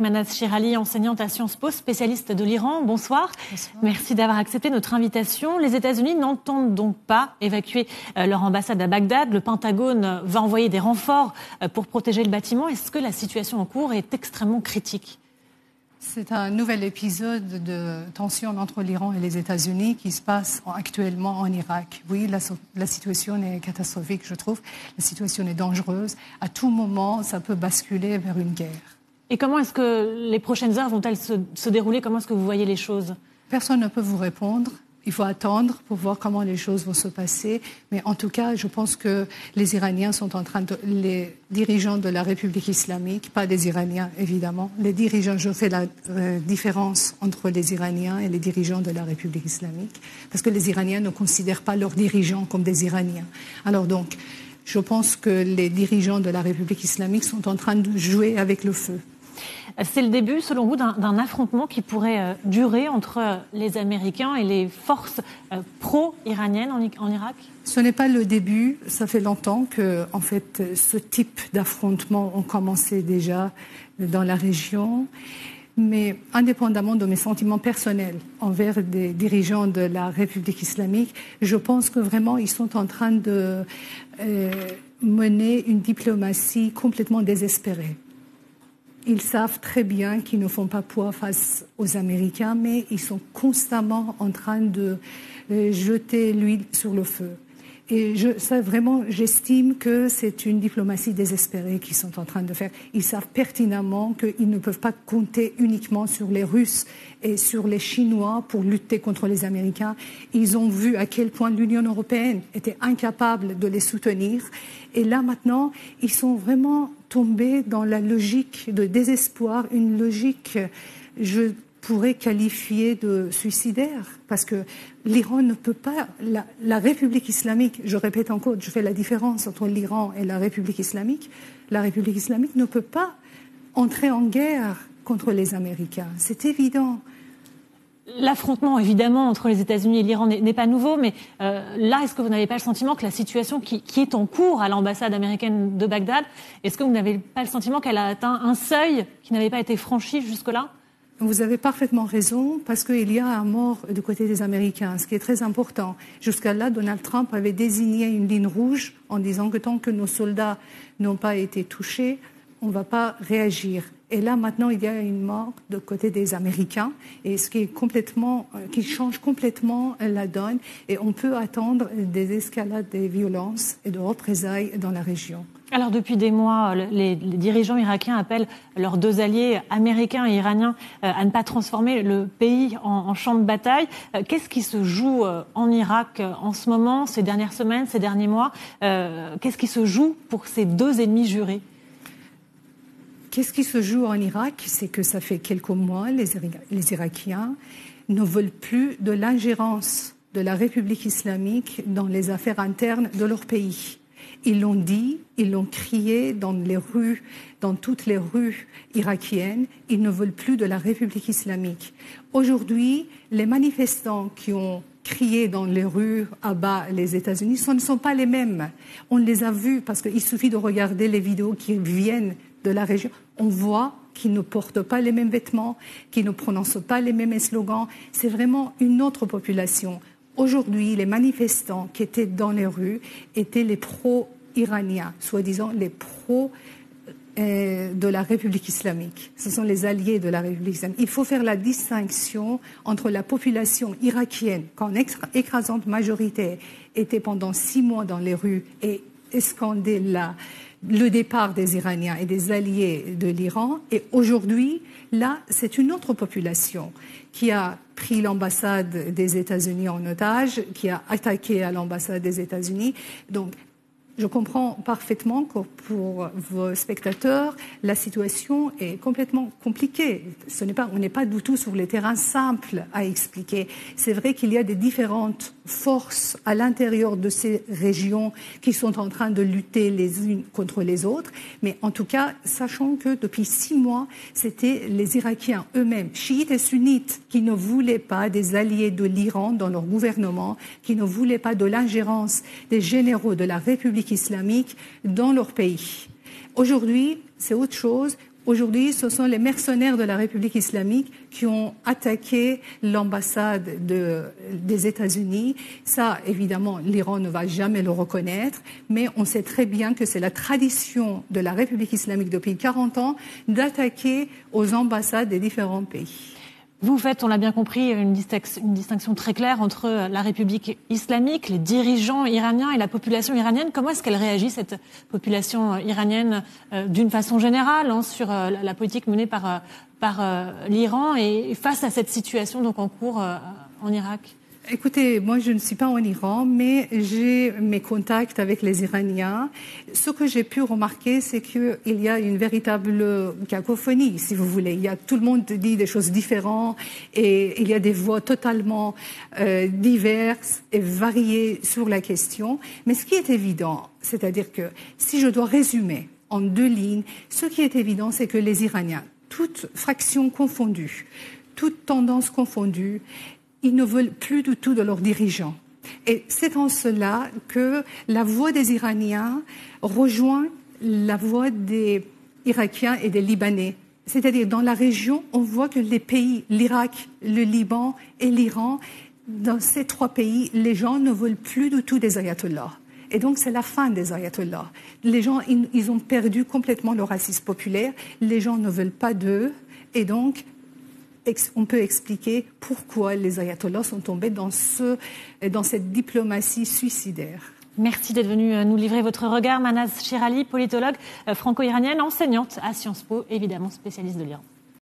Manaz Shirali, enseignante à Sciences Po, spécialiste de l'Iran. Bonsoir. Bonsoir. Merci d'avoir accepté notre invitation. Les États-Unis n'entendent donc pas évacuer leur ambassade à Bagdad. Le Pentagone va envoyer des renforts pour protéger le bâtiment. Est-ce que la situation en cours est extrêmement critique ? C'est un nouvel épisode de tension entre l'Iran et les États-Unis qui se passe actuellement en Irak. Oui, la situation est catastrophique, je trouve. La situation est dangereuse. À tout moment, ça peut basculer vers une guerre. Et comment est-ce que les prochaines heures vont-elles se dérouler ? Comment est-ce que vous voyez les choses ? Personne ne peut vous répondre. Il faut attendre pour voir comment les choses vont se passer. Mais en tout cas, je pense que les Iraniens sont en train de... Les dirigeants de la République islamique, pas les Iraniens évidemment, les dirigeants, je fais la différence entre les Iraniens et les dirigeants de la République islamique, parce que les Iraniens ne considèrent pas leurs dirigeants comme des Iraniens. Alors donc, je pense que les dirigeants de la République islamique sont en train de jouer avec le feu. C'est le début, selon vous, d'un affrontement qui pourrait durer entre les Américains et les forces pro-iraniennes en Irak ? Ce n'est pas le début. Ça fait longtemps que, en fait, ce type d'affrontement ont commencé déjà dans la région. Mais indépendamment de mes sentiments personnels envers des dirigeants de la République islamique, je pense que vraiment ils sont en train de mener une diplomatie complètement désespérée. Ils savent très bien qu'ils ne font pas poids face aux Américains, mais ils sont constamment en train de jeter l'huile sur le feu. Et j'estime que c'est une diplomatie désespérée qu'ils sont en train de faire. Ils savent pertinemment qu'ils ne peuvent pas compter uniquement sur les Russes et sur les Chinois pour lutter contre les Américains. Ils ont vu à quel point l'Union européenne était incapable de les soutenir. Et là, maintenant, ils sont vraiment tombés dans la logique de désespoir, une logique, je pourrais qualifier de suicidaire, parce que l'Iran ne peut pas, la République islamique, je répète encore, je fais la différence entre l'Iran et la République islamique ne peut pas entrer en guerre contre les Américains, c'est évident. L'affrontement, évidemment, entre les États-Unis et l'Iran n'est pas nouveau, mais là, est-ce que vous n'avez pas le sentiment que la situation qui est en cours à l'ambassade américaine de Bagdad, est-ce que vous n'avez pas le sentiment qu'elle a atteint un seuil qui n'avait pas été franchi jusque-là ? Vous avez parfaitement raison, parce qu'il y a un mort du côté des Américains, ce qui est très important. Jusqu'à là, Donald Trump avait désigné une ligne rouge en disant que tant que nos soldats n'ont pas été touchés, on ne va pas réagir. Et là, maintenant, il y a une mort du côté des Américains, et ce qui change complètement la donne. Et on peut attendre des escalades des violences et de représailles dans la région. Alors, depuis des mois, les dirigeants irakiens appellent leurs deux alliés américains et iraniens à ne pas transformer le pays en champ de bataille. Qu'est-ce qui se joue en Irak en ce moment, ces dernières semaines, ces derniers mois ? Qu'est-ce qui se joue pour ces deux ennemis jurés ? Qu'est-ce qui se joue en Irak ? C'est que ça fait quelques mois, les Irakiens ne veulent plus de l'ingérence de la République islamique dans les affaires internes de leur pays. Ils l'ont dit, ils l'ont crié dans les rues, dans toutes les rues irakiennes. Ils ne veulent plus de la République islamique. Aujourd'hui, les manifestants qui ont crié dans les rues à bas les États-Unis, ce ne sont pas les mêmes. On les a vus parce qu'il suffit de regarder les vidéos qui viennent de la région. On voit qu'ils ne portent pas les mêmes vêtements, qu'ils ne prononcent pas les mêmes slogans. C'est vraiment une autre population. Aujourd'hui, les manifestants qui étaient dans les rues étaient les pro-iraniens, soi-disant les pro de la République islamique. Ce sont les alliés de la République islamique. Il faut faire la distinction entre la population irakienne, qu'en écrasante majorité était pendant 6 mois dans les rues et scandait le départ des Iraniens et des alliés de l'Iran. Et aujourd'hui, là, c'est une autre population qui a pris l'ambassade des États-Unis en otage, qui a attaqué à l'ambassade des États-Unis. Donc, je comprends parfaitement que pour vos spectateurs, la situation est complètement compliquée. On n'est pas du tout sur les terrains simples à expliquer. C'est vrai qu'il y a des différentes forces à l'intérieur de ces régions qui sont en train de lutter les unes contre les autres. Mais en tout cas, sachant que depuis 6 mois, c'était les Irakiens eux-mêmes, chiites et sunnites, qui ne voulaient pas des alliés de l'Iran dans leur gouvernement, qui ne voulaient pas de l'ingérence des généraux de la République islamique dans leur pays. Aujourd'hui, c'est autre chose. Aujourd'hui, ce sont les mercenaires de la République islamique qui ont attaqué l'ambassade des États-Unis. Ça, évidemment, l'Iran ne va jamais le reconnaître, mais on sait très bien que c'est la tradition de la République islamique depuis 40 ans d'attaquer aux ambassades des différents pays. Vous faites, on l'a bien compris, une distinction très claire entre la République islamique, les dirigeants iraniens et la population iranienne. Comment est-ce qu'elle réagit, cette population iranienne, d'une façon générale, sur la politique menée par l'Iran et face à cette situation donc en cours en Irak ? Écoutez, moi je ne suis pas en Iran, mais j'ai mes contacts avec les Iraniens. Ce que j'ai pu remarquer, c'est qu'il y a une véritable cacophonie, si vous voulez. Tout le monde dit des choses différentes et il y a des voix totalement diverses et variées sur la question. Mais ce qui est évident, c'est-à-dire que si je dois résumer en 2 lignes, ce qui est évident, c'est que les Iraniens, toutes fractions confondues, toutes tendances confondues, ils ne veulent plus du tout de leurs dirigeants. Et c'est en cela que la voix des Iraniens rejoint la voix des Irakiens et des Libanais. C'est-à-dire, dans la région, on voit que les pays, l'Irak, le Liban et l'Iran, dans ces 3 pays, les gens ne veulent plus du tout des ayatollahs. Et donc, c'est la fin des ayatollahs. Les gens, ils ont perdu complètement leur assise populaire. Les gens ne veulent pas d'eux. Et donc, on peut expliquer pourquoi les ayatollahs sont tombés dans cette diplomatie suicidaire. Merci d'être venu nous livrer votre regard. Mahnaz Shirali, politologue franco-iranienne, enseignante à Sciences Po, évidemment spécialiste de l'Iran.